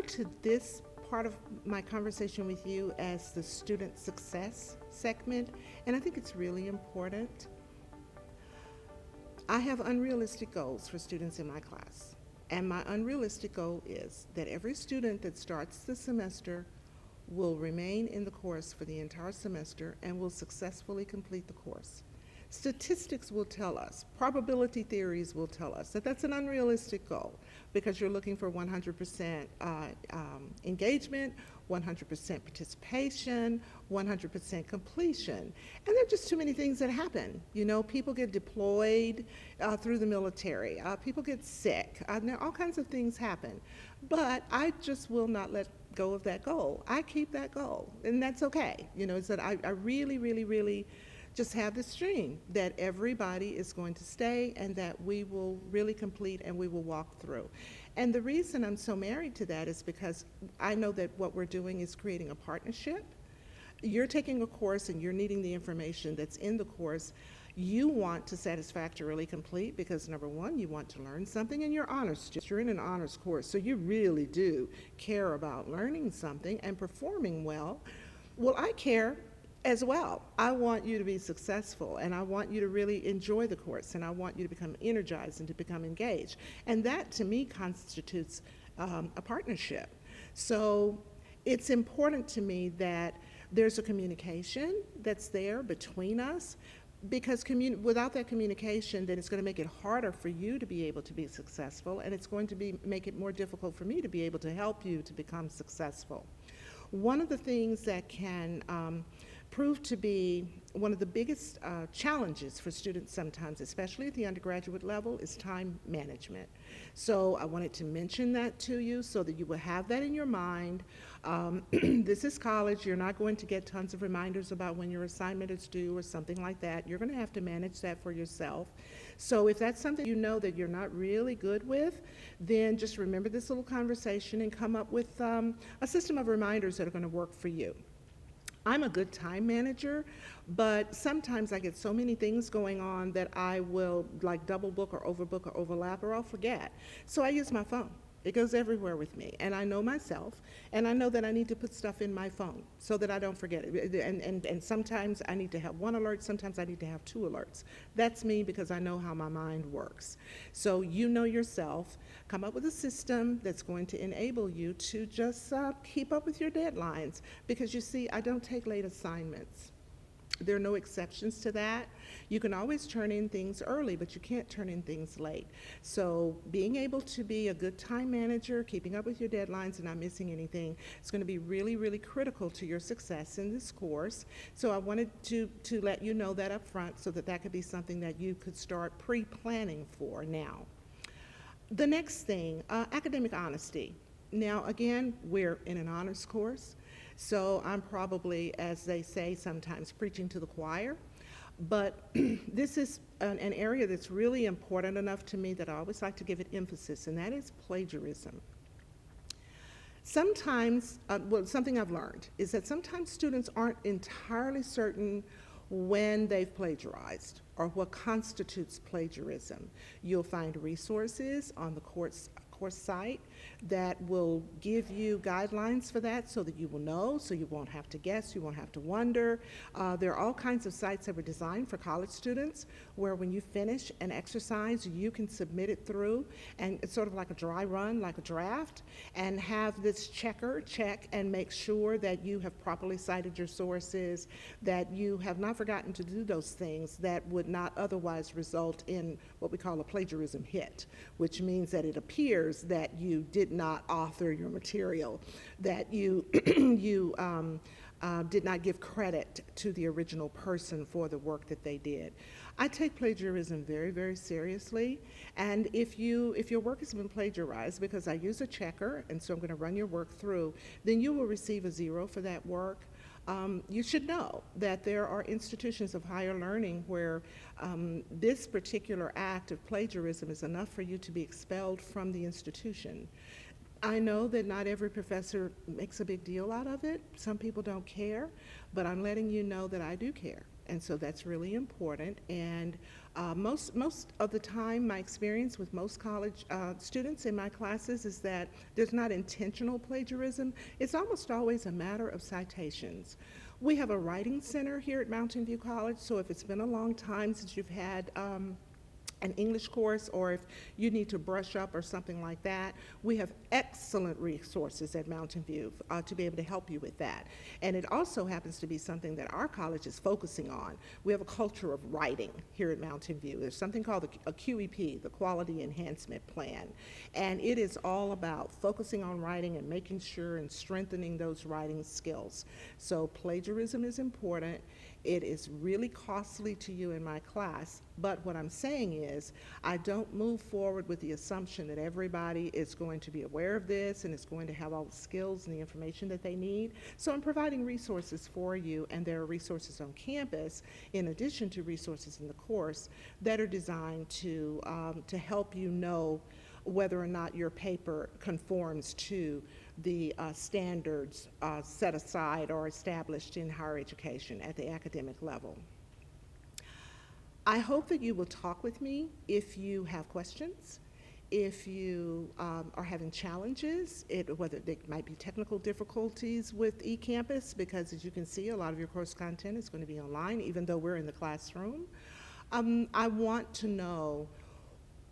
refer to this part of my conversation with you as the student success segment, and I think it's really important. I have unrealistic goals for students in my class. And my unrealistic goal is that every student that starts the semester will remain in the course for the entire semester and will successfully complete the course. Statistics will tell us, probability theories will tell us that that's an unrealistic goal because you're looking for 100% engagement, 100% participation, 100% completion. And there are just too many things that happen. You know, people get deployed through the military, people get sick, there all kinds of things happen. But I just will not let go of that goal. I keep that goal, and that's okay. You know, it's that I really, really, really just have this dream that everybody is going to stay and that we will really complete and we will walk through. And the reason I'm so married to that is because I know that what we're doing is creating a partnership. You're taking a course and you're needing the information that's in the course. You want to satisfactorily complete because number one, you want to learn something, and you're honors. You're in an honors course, so you really do care about learning something and performing well. Well, I care as well. I want you to be successful, and I want you to really enjoy the course, and I want you to become energized and to become engaged. And that, to me, constitutes a partnership. So it's important to me that there's a communication that's there between us, because without that communication, then it's going to make it harder for you to be able to be successful, and it's going to make it more difficult for me to be able to help you to become successful. One of the things that can prove to be one of the biggest challenges for students sometimes, especially at the undergraduate level, is time management. So I wanted to mention that to you so that you will have that in your mind. This is college. You're not going to get tons of reminders about when your assignment is due or something like that. You're going to have to manage that for yourself. So if that's something you know that you're not really good with, then just remember this little conversation and come up with a system of reminders that are going to work for you. I'm a good time manager, but sometimes I get so many things going on that I will like double book or overbook or overlap, or I'll forget. So I use my phone. It goes everywhere with me, and I know myself, and I know that I need to put stuff in my phone so that I don't forget it. And sometimes I need to have one alert, sometimes I need to have two alerts. That's me because I know how my mind works. So you know yourself, come up with a system that's going to enable you to just keep up with your deadlines, because you see, I don't take late assignments. There are no exceptions to that. You can always turn in things early, but you can't turn in things late. So being able to be a good time manager, keeping up with your deadlines and not missing anything, is going to be really, really critical to your success in this course. So I wanted to let you know that up front so that that could be something that you could start pre-planning for now. The next thing, academic honesty. Now, again, we're in an honors course. So I'm probably, as they say sometimes, preaching to the choir. But this is an area that's really important enough to me that I always like to give it emphasis, and that is plagiarism. Sometimes, well, something I've learned is that sometimes students aren't entirely certain when they've plagiarized or what constitutes plagiarism. You'll find resources on the course site that will give you guidelines for that so that you will know, so you won't have to guess, you won't have to wonder. There are all kinds of sites that were designed for college students where when you finish an exercise, you can submit it through, and it's sort of like a dry run, like a draft, and have this checker check and make sure that you have properly cited your sources, that you have not forgotten to do those things that would not otherwise result in what we call a plagiarism hit, which means that it appears that you did not author your material, that you did not give credit to the original person for the work that they did. I take plagiarism very, very seriously, and if your work has been plagiarized, because I use a checker, and so I'm going to run your work through, then you will receive a 0 for that work. You should know that there are institutions of higher learning where this particular act of plagiarism is enough for you to be expelled from the institution. I know that not every professor makes a big deal out of it. Some people don't care, but I'm letting you know that I do care. And so that's really important. And most of the time, my experience with most college students in my classes is that there's not intentional plagiarism. It's almost always a matter of citations. We have a writing center here at Mountain View College, so if it's been a long time since you've had an English course, or if you need to brush up or something like that, we have excellent resources at Mountain View to be able to help you with that. And it also happens to be something that our college is focusing on. We have a culture of writing here at Mountain View. There's something called a QEP, the Quality Enhancement Plan, and it is all about focusing on writing and making sure and strengthening those writing skills. So plagiarism is important. It is really costly to you in my class, but what I'm saying is I don't move forward with the assumption that everybody is going to be aware of this and is going to have all the skills and the information that they need. So I'm providing resources for you, and there are resources on campus in addition to resources in the course that are designed to help you know whether or not your paper conforms to the standards set aside or established in higher education at the academic level. I hope that you will talk with me if you have questions, if you are having challenges, whether there might be technical difficulties with eCampus, because as you can see, a lot of your course content is going to be online, even though we're in the classroom. I want to know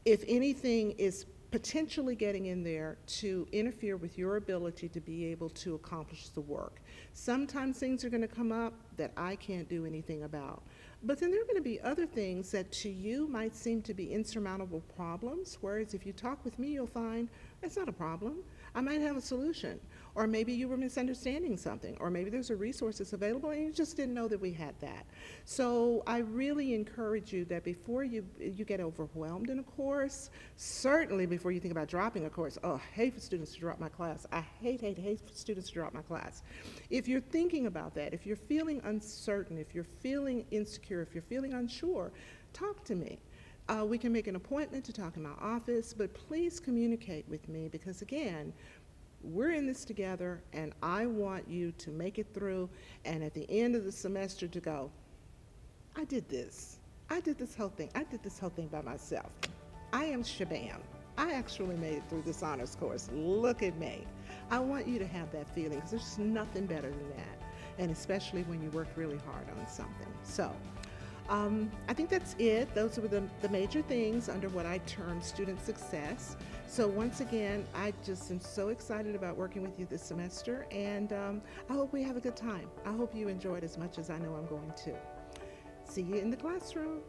if anything is potentially getting in there to interfere with your ability to be able to accomplish the work. Sometimes things are going to come up that I can't do anything about. But then there are going to be other things that to you might seem to be insurmountable problems, whereas if you talk with me, you'll find that's not a problem. I might have a solution. Or maybe you were misunderstanding something, or maybe there's a resource that's available and you just didn't know that we had that. So I really encourage you that before you get overwhelmed in a course, certainly before you think about dropping a course, oh, I hate for students to drop my class. I hate for students to drop my class. If you're thinking about that, if you're feeling uncertain, if you're feeling insecure, if you're feeling unsure, talk to me. We can make an appointment to talk in my office, but please communicate with me because, again, we're in this together, and I want you to make it through, and at the end of the semester to go, I did this. I did this whole thing. I did this whole thing by myself. I am shabam. I actually made it through this honors course. Look at me. I want you to have that feeling because there's nothing better than that, and especially when you work really hard on something. So I think that's it. Those were the major things under what I term student success. So once again, I just am so excited about working with you this semester, and I hope we have a good time. I hope you enjoy it as much as I know I'm going to. See you in the classroom.